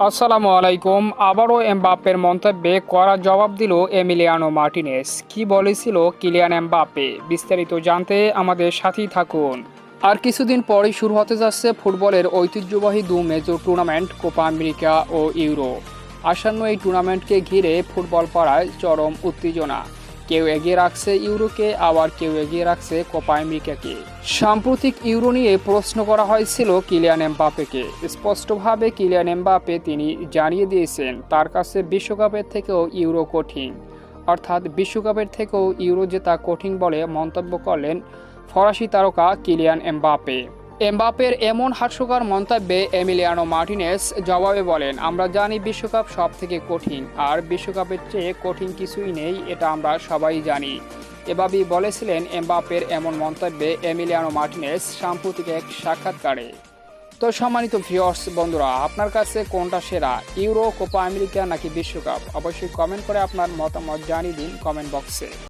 আসসালামু আলাইকুম। আবারও এমবাপ্পের মন্তব্যে কড়া জবাব দিল এমিলিয়ানো মার্টিনেজ। কি বলেছিল কিলিয়ান এমবাপ্পে? বিস্তারিত জানতে আমাদের সাথেই থাকুন। আর কিছুদিন পরেই শুরু হতে যাচ্ছে ফুটবলের ঐতিহ্যবাহী দু মেজর টুর্নামেন্ট কোপা আমেরিকা ও ইউরো। আসন্ন এই টুর্নামেন্টকে ঘিরে ফুটবল পাড়ায় চরম উত্তেজনা। কেউ এগিয়ে রাখছে ইউরোকে, আবার কেউ এগিয়ে রাখছে কোপা আমেরিকাকে। সাম্প্রতিক ইউরো নিয়ে প্রশ্ন করা হয়েছিল কিলিয়ান এমবাপ্পেকে। স্পষ্টভাবে কিলিয়ান এমবাপ্পে তিনি জানিয়ে দিয়েছেন তার কাছে বিশ্বকাপের থেকেও ইউরো কঠিন। অর্থাৎ বিশ্বকাপের থেকেও ইউরো জেতা কঠিন বলে মন্তব্য করলেন ফরাসি তারকা কিলিয়ান এমবাপ্পে। এমবাপ্পের এমন হাস্যকর মন্তব্যে এমিলিয়ানো মার্টিনেজ জবাবে বলেন, আমরা জানি বিশ্বকাপ সব থেকে কঠিন, আর বিশ্বকাপের চেয়ে কঠিন কিছুই নেই, এটা আমরা সবাই জানি। এভাবেই বলেছিলেন এমবাপ্পের এমন মন্তব্যে এমিলিয়ানো মার্টিনেজ সাম্প্রতিক এক সাক্ষাৎকারে। তো সম্মানিত ভিউয়ার্স বন্ধুরা, আপনার কাছে কোনটা সেরা, ইউরো, কোপা আমেরিকা নাকি বিশ্বকাপ? অবশ্যই কমেন্ট করে আপনার মতামত জানিয়ে দিন কমেন্ট বক্সে।